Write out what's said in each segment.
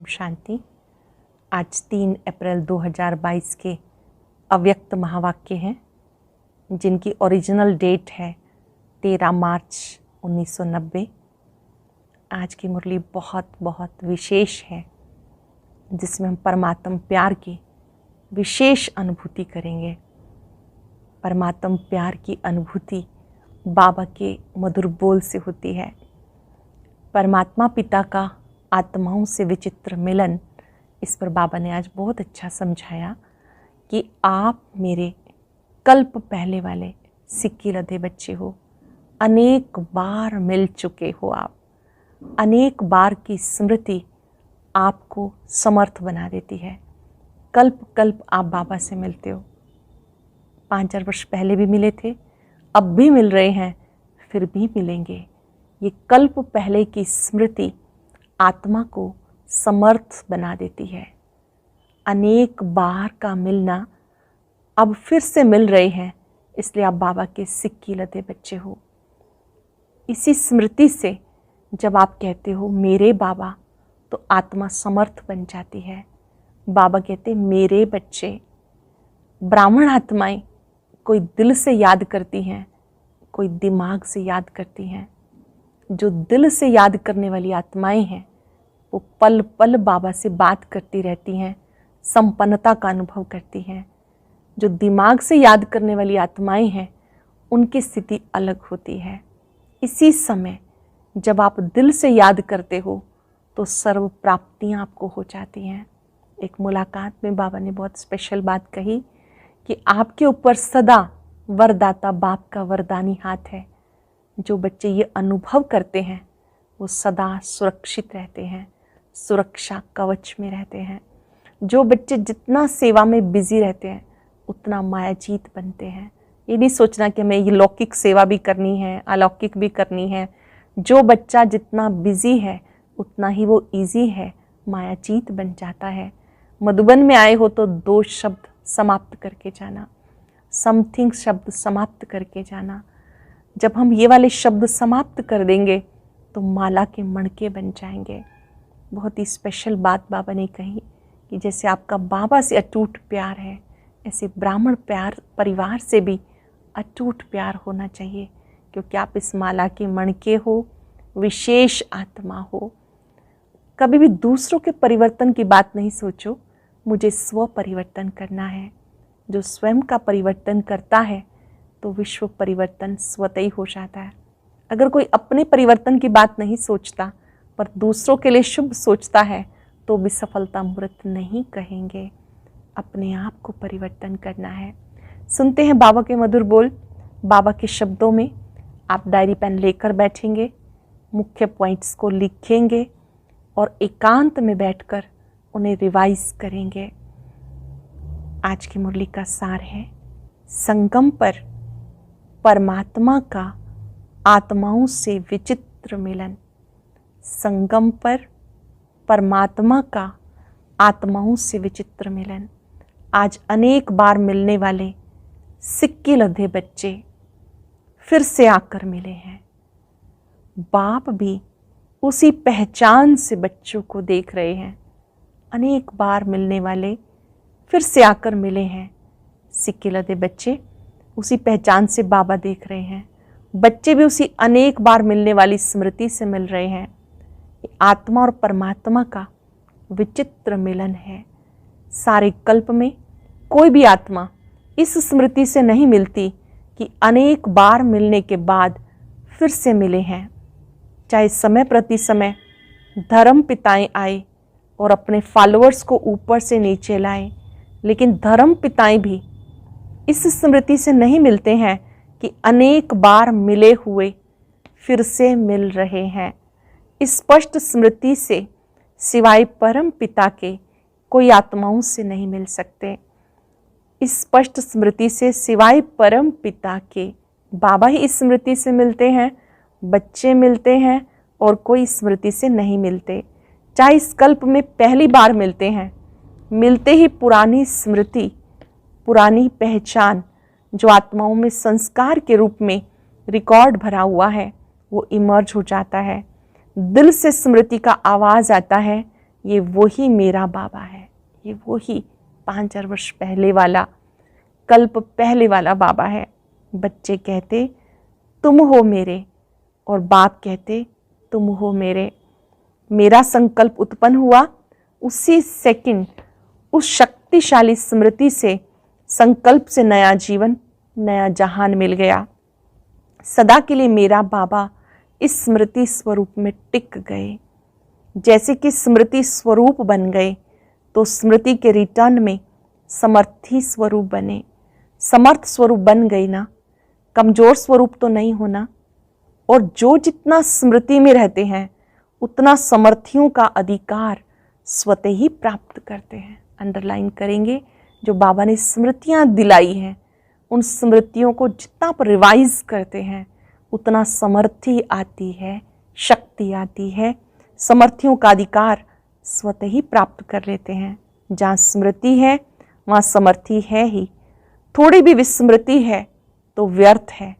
शांति। आज 3 अप्रैल 2022 के अव्यक्त महावाक्य हैं जिनकी ओरिजिनल डेट है 13 मार्च 1990। आज की मुरली बहुत बहुत विशेष है जिसमें हम परमात्म प्यार की विशेष अनुभूति करेंगे। परमात्म प्यार की अनुभूति बाबा के मधुर बोल से होती है। परमात्मा पिता का आत्माओं से विचित्र मिलन, इस पर बाबा ने आज बहुत अच्छा समझाया कि आप मेरे कल्प पहले वाले सिक्की लदे बच्चे हो। अनेक बार मिल चुके हो आप। अनेक बार की स्मृति आपको समर्थ बना देती है। कल्प कल्प आप बाबा से मिलते हो। 5,000 वर्ष पहले भी मिले थे, अब भी मिल रहे हैं, फिर भी मिलेंगे। ये कल्प पहले की स्मृति आत्मा को समर्थ बना देती है। अनेक बार का मिलना, अब फिर से मिल रहे हैं, इसलिए आप बाबा के सिक्की लदे बच्चे हो। इसी स्मृति से जब आप कहते हो मेरे बाबा, तो आत्मा समर्थ बन जाती है। बाबा कहते मेरे बच्चे। ब्राह्मण आत्माएं कोई दिल से याद करती हैं, कोई दिमाग से याद करती हैं। जो दिल से याद करने वाली आत्माएं हैं वो पल पल बाबा से बात करती रहती हैं, संपन्नता का अनुभव करती हैं। जो दिमाग से याद करने वाली आत्माएं हैं उनकी स्थिति अलग होती है। इसी समय जब आप दिल से याद करते हो तो सर्व प्राप्तियां आपको हो जाती हैं। एक मुलाकात में बाबा ने बहुत स्पेशल बात कही कि आपके ऊपर सदा वरदाता बाप का वरदानी हाथ है। जो बच्चे ये अनुभव करते हैं वो सदा सुरक्षित रहते हैं, सुरक्षा कवच में रहते हैं। जो बच्चे जितना सेवा में बिजी रहते हैं उतना मायाजीत बनते हैं। ये नहीं सोचना कि हमें ये लौकिक सेवा भी करनी है, अलौकिक भी करनी है। जो बच्चा जितना बिजी है उतना ही वो इजी है, मायाजीत बन जाता है। मधुबन में आए हो तो 2 शब्द समाप्त करके जाना, समथिंग शब्द समाप्त करके जाना। जब हम ये वाले शब्द समाप्त कर देंगे तो माला के मणके बन जाएंगे। बहुत ही स्पेशल बात बाबा ने कही कि जैसे आपका बाबा से अटूट प्यार है, ऐसे ब्राह्मण प्यार परिवार से भी अटूट प्यार होना चाहिए, क्योंकि आप इस माला के मणके हो, विशेष आत्मा हो। कभी भी दूसरों के परिवर्तन की बात नहीं सोचो, मुझे स्व परिवर्तन करना है। जो स्वयं का परिवर्तन करता है तो विश्व परिवर्तन स्वतः ही हो जाता है। अगर कोई अपने परिवर्तन की बात नहीं सोचता पर दूसरों के लिए शुभ सोचता है तो भी सफलता मूर्त नहीं कहेंगे। अपने आप को परिवर्तन करना है। सुनते हैं बाबा के मधुर बोल। बाबा के शब्दों में आप डायरी पेन लेकर बैठेंगे, मुख्य पॉइंट्स को लिखेंगे और एकांत में बैठकर उन्हें रिवाइज करेंगे। आज की मुरली का सार है संगम पर परमात्मा का आत्माओं से विचित्र मिलन। संगम पर परमात्मा का आत्माओं से विचित्र मिलन। आज अनेक बार मिलने वाले सिक्की लदे बच्चे फिर से आकर मिले हैं। बाप भी उसी पहचान से बच्चों को देख रहे हैं। अनेक बार मिलने वाले फिर से आकर मिले हैं। सिक्की लदे बच्चे उसी पहचान से बाबा देख रहे हैं। बच्चे भी उसी अनेक बार मिलने वाली स्मृति से मिल रहे हैं। आत्मा और परमात्मा का विचित्र मिलन है। सारे कल्प में कोई भी आत्मा इस स्मृति से नहीं मिलती कि अनेक बार मिलने के बाद फिर से मिले हैं। चाहे समय प्रति समय धर्म पिताएं आए और अपने फॉलोअर्स को ऊपर से नीचे लाए, लेकिन धर्म पिताएं भी इस स्मृति से नहीं मिलते हैं कि अनेक बार मिले हुए फिर से मिल रहे हैं। स्पष्ट स्मृति से सिवाय परम पिता के कोई आत्माओं से नहीं मिल सकते। स्पष्ट स्मृति से सिवाय परम पिता के बाबा ही इस स्मृति से मिलते हैं, बच्चे मिलते हैं और कोई स्मृति से नहीं मिलते। चाहे इस कल्प में पहली बार मिलते हैं, मिलते ही पुरानी स्मृति, पुरानी पहचान जो आत्माओं में संस्कार के रूप में रिकॉर्ड भरा हुआ है वो इमर्ज हो जाता है। दिल से स्मृति का आवाज़ आता है, ये वही मेरा बाबा है, ये वही 5000 वर्ष पहले वाला, कल्प पहले वाला बाबा है। बच्चे कहते तुम हो मेरे, और बाप कहते तुम हो मेरे। मेरा संकल्प उत्पन्न हुआ, उसी सेकंड उस शक्तिशाली स्मृति से, संकल्प से नया जीवन, नया जहान मिल गया। सदा के लिए मेरा बाबा इस स्मृति स्वरूप में टिक गए। जैसे कि स्मृति स्वरूप बन गए तो स्मृति के रिटर्न में समर्थी स्वरूप बने। समर्थ स्वरूप बन गई ना, कमजोर स्वरूप तो नहीं होना। और जो जितना स्मृति में रहते हैं उतना समर्थियों का अधिकार स्वतः ही प्राप्त करते हैं। अंडरलाइन करेंगे, जो बाबा ने स्मृतियां दिलाई हैं उन स्मृतियों को जितना आप रिवाइज करते हैं उतना समर्थी आती है, शक्ति आती है। समर्थियों का अधिकार स्वतः ही प्राप्त कर लेते हैं। जहाँ स्मृति है वहाँ समर्थी है ही। थोड़ी भी विस्मृति है तो व्यर्थ है,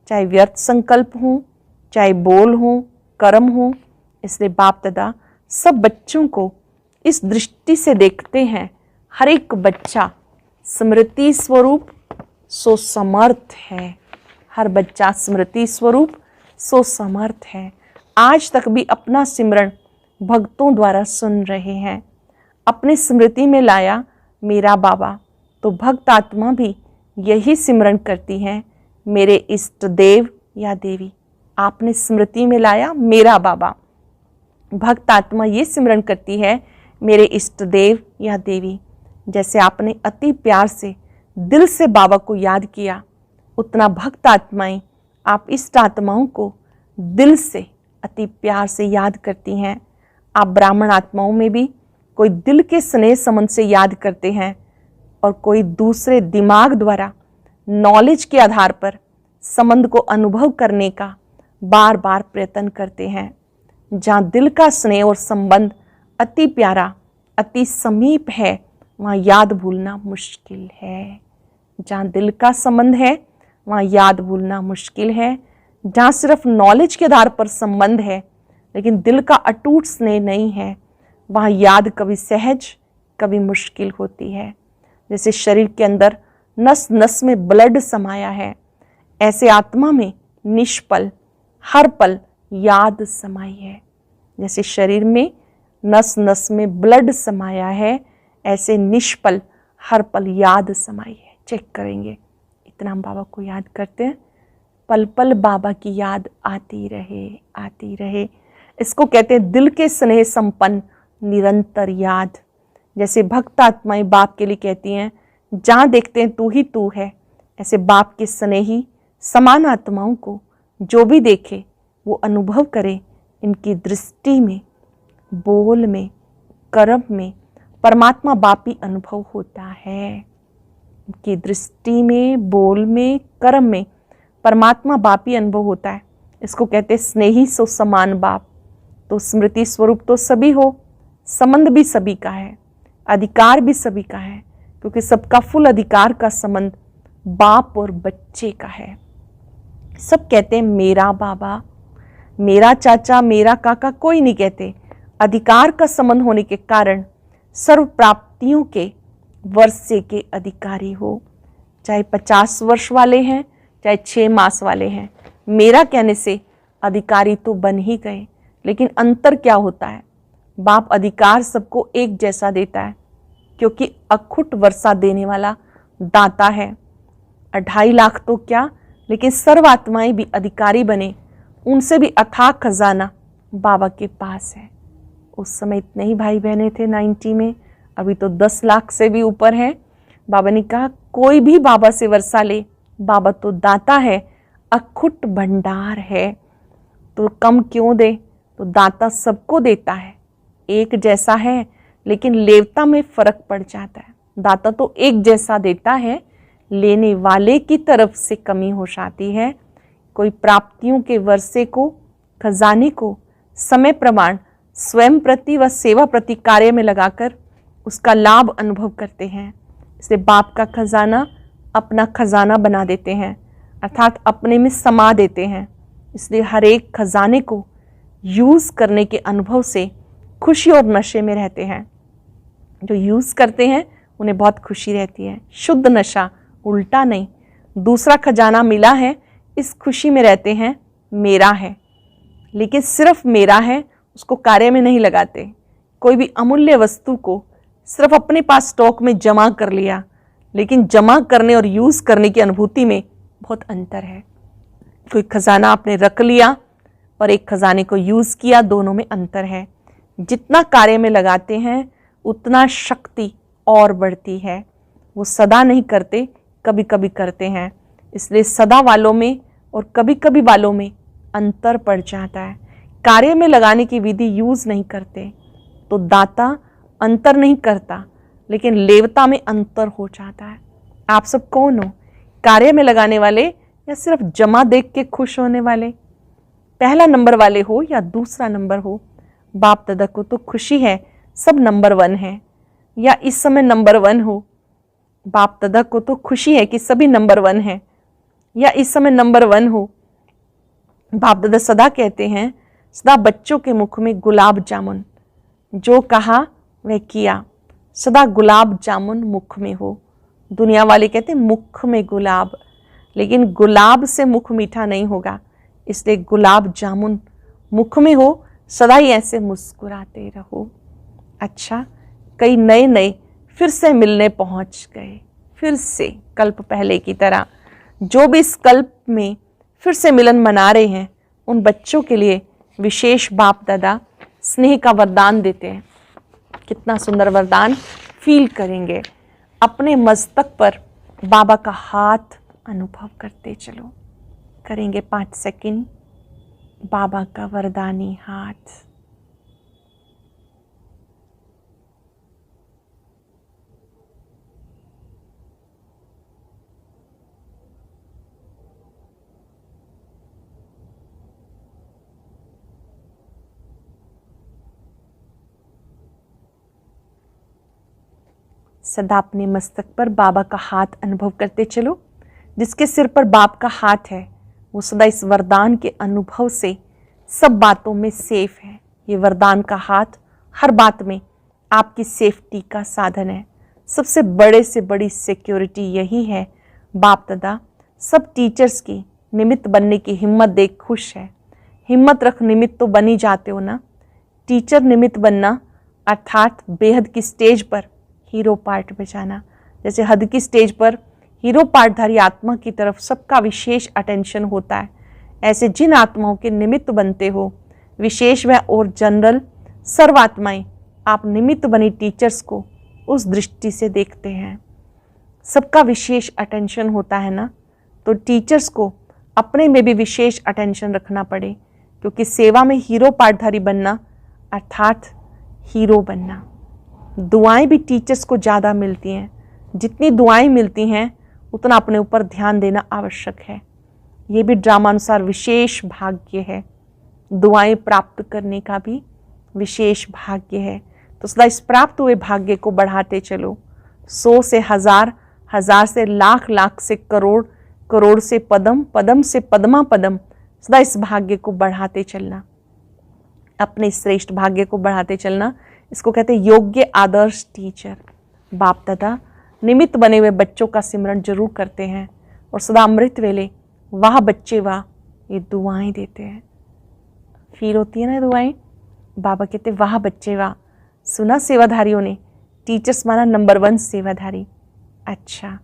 चाहे व्यर्थ संकल्प हो, चाहे बोल हो, कर्म हो। इसलिए बाप दादा सब बच्चों को इस दृष्टि से देखते हैं। हर एक बच्चा स्मृति स्वरूप सो समर्थ है। हर बच्चा स्मृति स्वरूप सो समर्थ है। आज तक भी अपना सिमरन भक्तों द्वारा सुन रहे हैं। अपने स्मृति में लाया मेरा बाबा, तो भक्त आत्मा भी यही सिमरन करती हैं, मेरे इष्ट देव या देवी। आपने स्मृति में लाया मेरा बाबा, भक्त आत्मा ये सिमरन करती है, मेरे इष्ट देव या देवी। जैसे आपने अति प्यार से दिल से बाबा को याद किया, उतना भक्त आत्माएं आप इष्ट आत्माओं को दिल से अति प्यार से याद करती हैं। आप ब्राह्मण आत्माओं में भी कोई दिल के स्नेह संबंध से याद करते हैं और कोई दूसरे दिमाग द्वारा नॉलेज के आधार पर संबंध को अनुभव करने का बार बार प्रयत्न करते हैं। जहाँ दिल का स्नेह और संबंध अति प्यारा, अति समीप है, वहाँ याद भूलना मुश्किल है। जहाँ दिल का संबंध है वहाँ याद भूलना मुश्किल है। जहाँ सिर्फ नॉलेज के आधार पर संबंध है लेकिन दिल का अटूट स्नेह नहीं है, वहाँ याद कभी सहज कभी मुश्किल होती है। जैसे शरीर के अंदर नस नस में ब्लड समाया है, ऐसे आत्मा में निष्पल हर पल याद समाई है। जैसे शरीर में नस नस में ब्लड समाया है, ऐसे निष्पल हर पल याद समाई है। चेक करेंगे, इतना हम बाबा को याद करते हैं, पल पल बाबा की याद आती रहे, आती रहे। इसको कहते हैं दिल के स्नेह संपन्न निरंतर याद। जैसे भक्त आत्माएं बाप के लिए कहती हैं, जहाँ देखते हैं तू ही तू है, ऐसे बाप के स्नेही समान आत्माओं को जो भी देखे वो अनुभव करे, इनकी दृष्टि में, बोल में, कर्म में परमात्मा बापी अनुभव होता है। इनकी दृष्टि में, बोल में, कर्म में परमात्मा बापी अनुभव होता है। इसको कहते हैं स्नेही सो समान बाप। तो स्मृति स्वरूप तो सभी हो, संबंध भी सभी का है, अधिकार भी सभी का है, क्योंकि सबका फुल अधिकार का संबंध बाप और बच्चे का है। सब कहते हैं मेरा बाबा, मेरा चाचा, मेरा काका, कोई नहीं कहते। अधिकार का संबंध होने के कारण सर्व प्राप्तियों के वर्षे के अधिकारी हो, चाहे 50 वर्ष वाले हैं चाहे 6 मास वाले हैं। मेरा कहने से अधिकारी तो बन ही गए, लेकिन अंतर क्या होता है? बाप अधिकार सबको एक जैसा देता है, क्योंकि अखुट वर्षा देने वाला दाता है। 2.5 लाख तो क्या, लेकिन सर्व आत्माएं भी अधिकारी बने, उनसे भी अथाह खजाना बाबा के पास है। उस समय इतने ही भाई बहने थे 90 में, अभी तो 10 लाख से भी ऊपर है। बाबा ने कहा कोई भी बाबा से वर्षा ले, बाबा तो दाता है, अखुट भंडार है, तो कम क्यों दे? तो दाता सबको देता है, एक जैसा है, लेकिन लेवता में फर्क पड़ जाता है। दाता तो एक जैसा देता है, लेने वाले की तरफ से कमी हो जाती है। कोई प्राप्तियों के वर्षे को, खजाने को समय प्रमाण स्वयं प्रति व सेवा प्रति कार्य में लगाकर उसका लाभ अनुभव करते हैं। इसे बाप का खजाना अपना खजाना बना देते हैं, अर्थात अपने में समा देते हैं। इसलिए हर एक खजाने को यूज़ करने के अनुभव से खुशी और नशे में रहते हैं। जो यूज़ करते हैं उन्हें बहुत खुशी रहती है। शुद्ध नशा, उल्टा नहीं। दूसरा खजाना मिला है, इस खुशी में रहते हैं, मेरा है। लेकिन सिर्फ मेरा है उसको कार्य में नहीं लगाते। कोई भी अमूल्य वस्तु को सिर्फ अपने पास स्टॉक में जमा कर लिया, लेकिन जमा करने और यूज़ करने की अनुभूति में बहुत अंतर है। कोई खजाना आपने रख लिया और एक खजाने को यूज़ किया, दोनों में अंतर है। जितना कार्य में लगाते हैं उतना शक्ति और बढ़ती है। वो सदा नहीं करते, कभी कभी करते हैं। इसलिए सदा वालों में और कभी कभी वालों में अंतर पड़ जाता है। कार्य में लगाने की विधि यूज़ नहीं करते तो दाता अंतर नहीं करता, लेकिन लेवता में अंतर हो जाता है। आप सब कौन हो, कार्य में लगाने वाले या सिर्फ जमा देख के खुश होने वाले? पहला नंबर वाले हो या दूसरा नंबर हो? बाप दादा को तो खुशी है सब नंबर 1 है, या इस समय नंबर 1 हो? बाप दादा को तो खुशी है कि सभी नंबर 1 है, या इस समय नंबर 1 हो? बाप दादा सदा कहते हैं, सदा बच्चों के मुख में गुलाब जामुन, जो कहा वह किया। सदा गुलाब जामुन मुख में हो। दुनिया वाले कहते हैं मुख में गुलाब, लेकिन गुलाब से मुख मीठा नहीं होगा। इसलिए गुलाब जामुन मुख में हो, सदा ही ऐसे मुस्कुराते रहो। अच्छा, कई नए नए फिर से मिलने पहुंच गए, फिर से कल्प पहले की तरह। जो भी इस कल्प में फिर से मिलन मना रहे हैं, उन बच्चों के लिए विशेष बाप दादा स्नेह का वरदान देते हैं। कितना सुंदर वरदान फील करेंगे। अपने मस्तक पर बाबा का हाथ अनुभव करते चलो। करेंगे 5 सेकंड। बाबा का वरदानी हाथ। सदा अपने मस्तक पर बाबा का हाथ अनुभव करते चलो। जिसके सिर पर बाप का हाथ है वो सदा इस वरदान के अनुभव से सब बातों में सेफ है। ये वरदान का हाथ हर बात में आपकी सेफ्टी का साधन है। सबसे बड़े से बड़ी सिक्योरिटी यही है। बाप दादा सब टीचर्स की निमित्त बनने की हिम्मत देख खुश है। हिम्मत रख, निमित्त तो बन ही जाते हो ना। टीचर निमित्त बनना अर्थात बेहद की स्टेज पर हीरो पार्ट बजाना। जैसे हद की स्टेज पर हीरो पार्टधारी आत्मा की तरफ सबका विशेष अटेंशन होता है, ऐसे जिन आत्माओं के निमित्त बनते हो, विशेष व और जनरल सर्वात्माएं, आप निमित्त बनी टीचर्स को उस दृष्टि से देखते हैं। सबका विशेष अटेंशन होता है ना, तो टीचर्स को अपने में भी विशेष अटेंशन रखना पड़े, क्योंकि सेवा में हीरो पार्टधारी बनना अर्थात हीरो बनना। दुआएं भी टीचर्स को ज़्यादा मिलती हैं। जितनी दुआएं मिलती हैं उतना अपने ऊपर ध्यान देना आवश्यक है। ये भी ड्रामानुसार विशेष भाग्य है। दुआएं प्राप्त करने का भी विशेष भाग्य है। तो सदा इस प्राप्त हुए भाग्य को बढ़ाते चलो। 100 से 1000, 1000 से लाख, लाख से करोड़, करोड़ से पदम, पदम से पद्मा पदम। सदा इस भाग्य को बढ़ाते चलना, अपने श्रेष्ठ भाग्य को बढ़ाते चलना। इसको कहते हैं योग्य आदर्श टीचर। बाप दादा निमित्त बने हुए बच्चों का सिमरन जरूर करते हैं और सदा अमृत वेले वाह बच्चे वाह ये दुआएं देते हैं। फील होती है ना दुआएं। बाबा कहते वाह बच्चे वाह। सुना सेवाधारियों ने टीचर्स माना नंबर 1 सेवाधारी। अच्छा,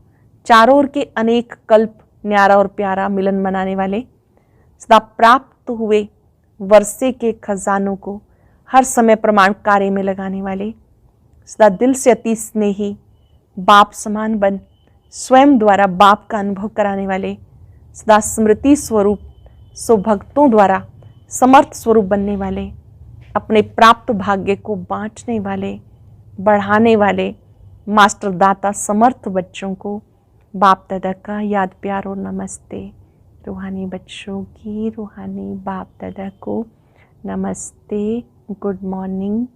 चारों ओर के अनेक कल्प न्यारा और प्यारा मिलन मनाने वाले, सदा प्राप्त हुए वर्षे के खजानों को हर समय प्रमाण कार्य में लगाने वाले, सदा दिल से अति स्नेही, बाप समान बन स्वयं द्वारा बाप का अनुभव कराने वाले, सदा स्मृति स्वरूप भक्तों द्वारा समर्थ स्वरूप बनने वाले, अपने प्राप्त भाग्य को बांटने वाले, बढ़ाने वाले मास्टर दाता समर्थ बच्चों को बाप दादा का याद प्यार और नमस्ते। रूहानी बच्चों की रूहानी बाप दादा को नमस्ते, गुड मॉर्निंग,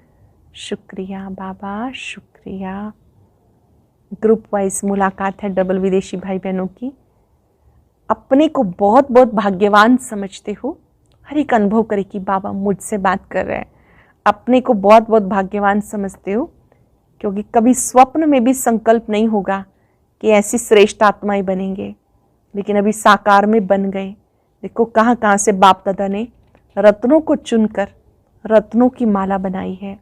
शुक्रिया बाबा, शुक्रिया। ग्रुप वाइज मुलाकात है डबल विदेशी भाई बहनों की। अपने को बहुत बहुत भाग्यवान समझते हो। हर एक अनुभव करे कि बाबा मुझसे बात कर रहे हैं। अपने को बहुत बहुत भाग्यवान समझते हो, क्योंकि कभी स्वप्न में भी संकल्प नहीं होगा कि ऐसी श्रेष्ठ आत्माएं बनेंगे, लेकिन अभी साकार में बन गए। देखो कहाँ कहाँ से बाप दादा ने रत्नों को चुनकर रत्नों की माला बनाई है।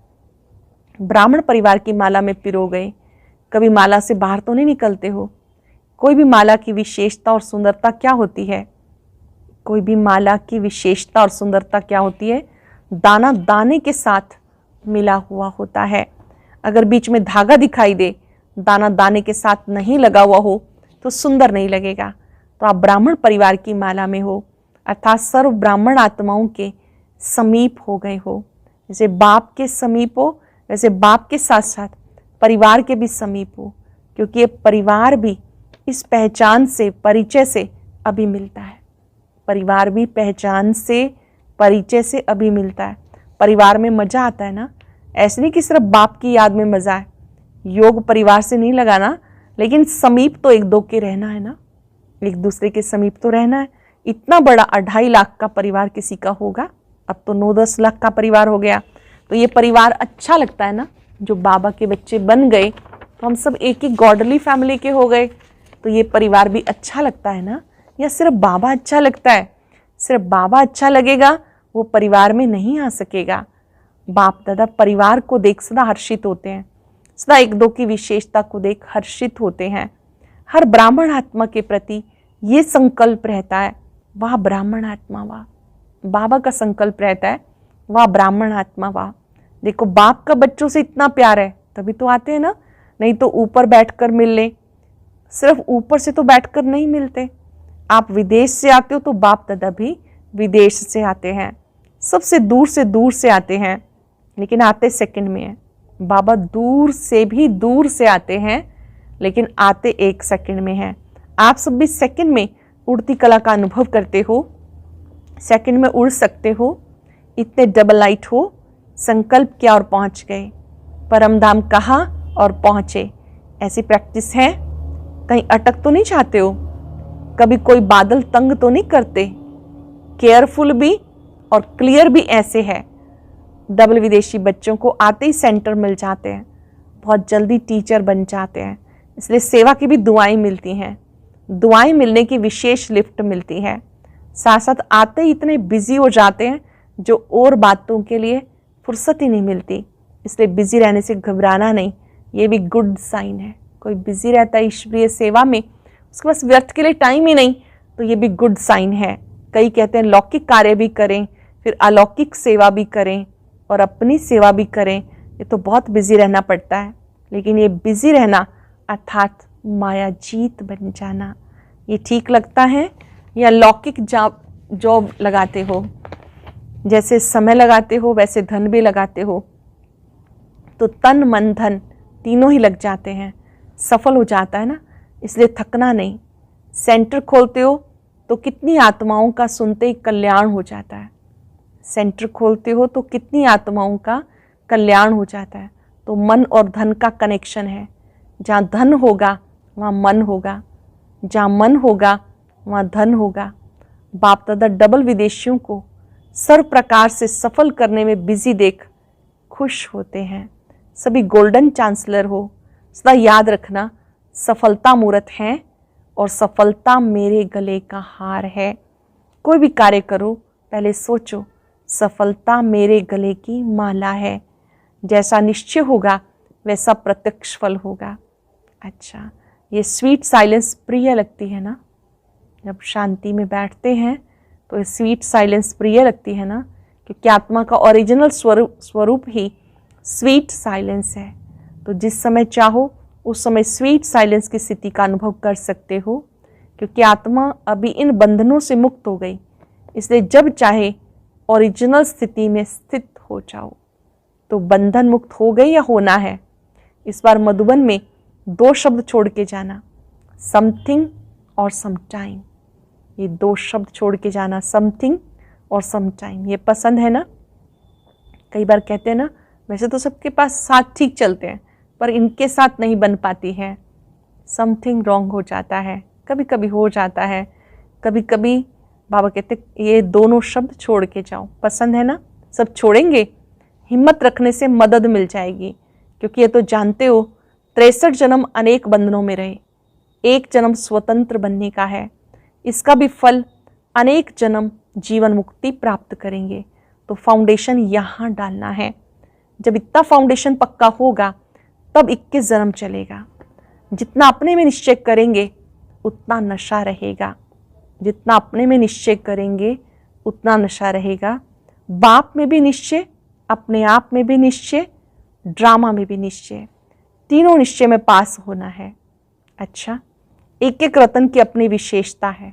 ब्राह्मण परिवार की माला में पिरो गए, कभी माला से बाहर तो नहीं निकलते हो। कोई भी माला की विशेषता और सुंदरता क्या होती है? कोई भी माला की विशेषता और सुंदरता क्या होती है? दाना दाने के साथ मिला हुआ होता है। अगर बीच में धागा दिखाई दे, दाना दाने के साथ नहीं लगा हुआ हो, तो सुंदर नहीं लगेगा। तो आप ब्राह्मण परिवार की माला में हो, अर्थात सर्व ब्राह्मण आत्माओं के समीप हो गए हो। जैसे बाप के समीप हो, वैसे बाप के साथ साथ परिवार के भी समीप हो, क्योंकि ये परिवार भी इस पहचान से, परिचय से अभी मिलता है। परिवार भी पहचान से, परिचय से अभी मिलता है। परिवार में मजा आता है ना, ऐसे नहीं कि सिर्फ बाप की याद में मजा है। योग परिवार से नहीं लगाना, लेकिन समीप तो एक दो के रहना है ना, एक दूसरे के समीप तो रहना है। इतना बड़ा 2.5 लाख का परिवार किसी का होगा? अब तो 9-10 लाख का परिवार हो गया। तो ये परिवार अच्छा लगता है ना, जो बाबा के बच्चे बन गए तो हम सब एक ही गॉडली फैमिली के हो गए, तो ये परिवार भी अच्छा लगता है ना। या सिर्फ बाबा अच्छा लगता है? सिर्फ बाबा अच्छा लगेगा वो परिवार में नहीं आ सकेगा। बाप दादा परिवार को देख सदा हर्षित होते हैं, सदा एक दो की विशेषता को देख हर्षित होते हैं। हर ब्राह्मण आत्मा के प्रति ये संकल्प रहता है, वह ब्राह्मण आत्मा वाह। बाबा का संकल्प रहता है, वह ब्राह्मण आत्मा वाह। देखो बाप का बच्चों से इतना प्यार है तभी तो आते हैं ना, नहीं तो ऊपर बैठकर मिल ले। सिर्फ ऊपर से तो बैठकर नहीं मिलते। आप विदेश से आते हो तो बाप दादा भी विदेश से आते हैं, सबसे दूर से दूर से आते हैं, लेकिन आते सेकंड में है। बाबा दूर से भी दूर से आते हैं, लेकिन आते 1 सेकंड में है। आप सब भी सेकंड में उड़ती कला का अनुभव करते हो, सेकंड में उड़ सकते हो। इतने डबल लाइट हो, संकल्प किया और पहुंच गए, परम धाम कहा और पहुंचे। ऐसी प्रैक्टिस है? कहीं अटक तो नहीं चाहते हो? कभी कोई बादल तंग तो नहीं करते? केयरफुल भी और क्लियर भी ऐसे है। डबल विदेशी बच्चों को आते ही सेंटर मिल जाते हैं, बहुत जल्दी टीचर बन जाते हैं, इसलिए सेवा की भी दुआएं मिलती हैं। दुआएं मिलने की विशेष लिफ्ट मिलती है। साथ साथ आते ही इतने बिजी हो जाते हैं जो और बातों के लिए फुर्सत ही नहीं मिलती। इसलिए बिजी रहने से घबराना नहीं, ये भी गुड साइन है। कोई बिजी रहता है ईश्वरीय सेवा में, उसके पास व्यर्थ के लिए टाइम ही नहीं, तो ये भी गुड साइन है। कई कहते हैं लौकिक कार्य भी करें, फिर अलौकिक सेवा भी करें और अपनी सेवा भी करें। ये तो बहुत बिजी रहना पड़ता है, लेकिन ये बिजी रहना अर्थात माया जीत बन जाना, ये ठीक लगता है? या लौकिक जॉब लगाते हो, जैसे समय लगाते हो वैसे धन भी लगाते हो, तो तन मन धन तीनों ही लग जाते हैं, सफल हो जाता है ना। इसलिए थकना नहीं। सेंटर खोलते हो तो कितनी आत्माओं का सुनते ही कल्याण हो जाता है। सेंटर खोलते हो तो कितनी आत्माओं का कल्याण हो जाता है। तो मन और धन का कनेक्शन है। जहाँ धन होगा वहाँ मन होगा, जहाँ मन होगा वहाँ धन होगा। बाप दादा डबल विदेशियों को सर्व प्रकार से सफल करने में बिजी देख खुश होते हैं। सभी गोल्डन चांसलर हो, सदा याद रखना सफलता मूर्त है और सफलता मेरे गले का हार है। कोई भी कार्य करो पहले सोचो सफलता मेरे गले की माला है। जैसा निश्चय होगा वैसा प्रत्यक्ष फल होगा। अच्छा, ये स्वीट साइलेंस प्रिय लगती है ना? जब शांति में बैठते हैं तो ये स्वीट साइलेंस प्रिय लगती है ना, क्योंकि आत्मा का ओरिजिनल स्वरूप ही स्वीट साइलेंस है। तो जिस समय चाहो उस समय स्वीट साइलेंस की स्थिति का अनुभव कर सकते हो, क्योंकि आत्मा अभी इन बंधनों से मुक्त हो गई। इसलिए जब चाहे ओरिजिनल स्थिति में स्थित हो जाओ। तो बंधन मुक्त हो गई या होना है? इस बार मधुबन में 2 शब्द छोड़ के जाना, समथिंग और समटाइम। ये 2 शब्द छोड़ के जाना, समथिंग और समटाइम। ये पसंद है ना? कई बार कहते हैं ना, वैसे तो सबके पास साथ ठीक चलते हैं पर इनके साथ नहीं बन पाती है, समथिंग रॉन्ग हो जाता है। कभी कभी हो जाता है, कभी कभी बाबा कहते ये दोनों शब्द छोड़ के जाओ। पसंद है ना? सब छोड़ेंगे? हिम्मत रखने से मदद मिल जाएगी, क्योंकि ये तो जानते हो 63 जन्म अनेक बंधनों में रहे, एक जन्म स्वतंत्र बनने का है, इसका भी फल अनेक जन्म जीवन मुक्ति प्राप्त करेंगे। तो फाउंडेशन यहाँ डालना है। जब इतना फाउंडेशन पक्का होगा तब 21 जन्म चलेगा। जितना अपने में निश्चय करेंगे उतना नशा रहेगा, जितना अपने में निश्चय करेंगे उतना नशा रहेगा। बाप में भी निश्चय, अपने आप में भी निश्चय, ड्रामा में भी निश्चय, तीनों निश्चय में पास होना है। अच्छा, एक एक रतन की अपनी विशेषता है।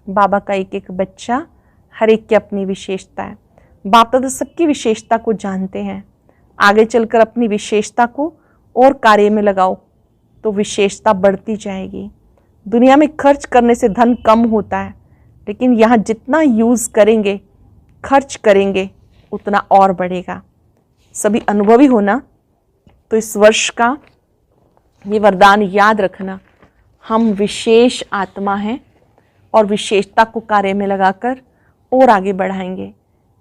बाबा का एक एक बच्चा, हर एक की अपनी विशेषता है। बाप दादा सबकी विशेषता को जानते हैं। आगे चलकर अपनी विशेषता को और कार्य में लगाओ तो विशेषता बढ़ती जाएगी। दुनिया में खर्च करने से धन कम होता है, लेकिन यहाँ जितना यूज़ करेंगे, खर्च करेंगे, उतना और बढ़ेगा। सभी अनुभवी होना। तो इस वर्ष का ये वरदान याद रखना, हम विशेष आत्मा हैं और विशेषता को कार्य में लगाकर और आगे बढ़ाएंगे।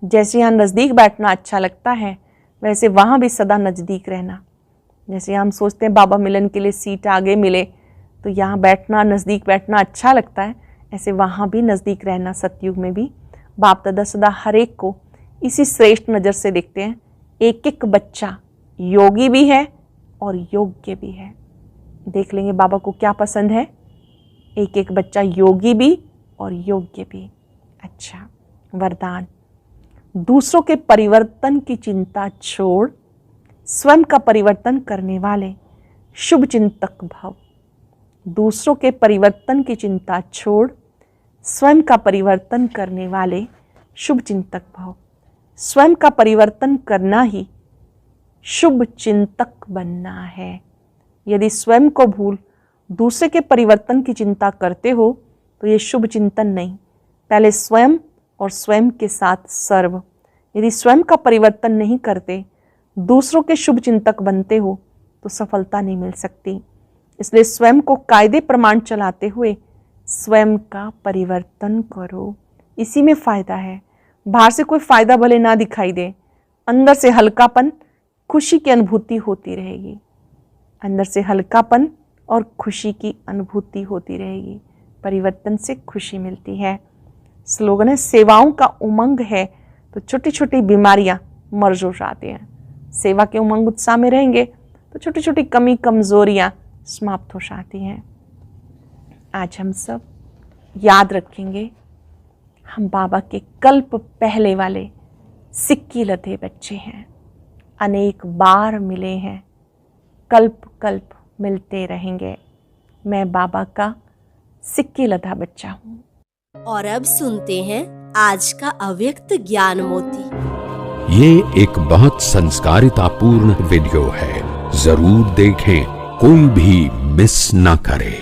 जैसे यहाँ नज़दीक बैठना अच्छा लगता है, वैसे वहाँ भी सदा नज़दीक रहना। जैसे हम सोचते हैं बाबा मिलन के लिए सीट आगे मिले, तो यहाँ बैठना, नज़दीक बैठना अच्छा लगता है, ऐसे वहाँ भी नज़दीक रहना। सतयुग में भी बाप दादा सदा हर एक को इसी श्रेष्ठ नज़र से देखते हैं। एक एक बच्चा योगी भी है और योग्य भी है। देख लेंगे बाबा को क्या पसंद है। एक एक बच्चा योगी भी और योग्य भी। अच्छा, वरदान, दूसरों के परिवर्तन की चिंता छोड़ स्वयं का परिवर्तन करने वाले शुभ चिंतक भव। दूसरों के परिवर्तन की चिंता छोड़ स्वयं का परिवर्तन करने वाले शुभ चिंतक भव। स्वयं का परिवर्तन करना ही शुभ चिंतक बनना है। यदि स्वयं को भूल दूसरे के परिवर्तन की चिंता करते हो तो ये शुभ चिंतन नहीं। पहले स्वयं और स्वयं के साथ सर्व। यदि स्वयं का परिवर्तन नहीं करते, दूसरों के शुभ चिंतक बनते हो तो सफलता नहीं मिल सकती। इसलिए स्वयं को कायदे प्रमाण चलाते हुए स्वयं का परिवर्तन करो, इसी में फ़ायदा है। बाहर से कोई फ़ायदा भले ना दिखाई दे, अंदर से हल्कापन, खुशी की अनुभूति होती रहेगी। अंदर से हल्कापन और खुशी की अनुभूति होती रहेगी। परिवर्तन से खुशी मिलती है। स्लोगन है, सेवाओं का उमंग है तो छोटी छोटी बीमारियां मर्ज हो जाती हैं। सेवा के उमंग उत्साह में रहेंगे तो छोटी छोटी कमी कमजोरियां समाप्त हो जाती हैं। आज हम सब याद रखेंगे, हम बाबा के कल्प पहले वाले सिक्की लदे बच्चे हैं। अनेक बार मिले हैं, कल्प कल्प मिलते रहेंगे। मैं बाबा का सिक्की लदा बच्चा हूँ। और अब सुनते हैं आज का अव्यक्त ज्ञान मोती। ये एक बहुत संस्कारितापूर्ण वीडियो है, जरूर देखें, कोई भी मिस ना करे।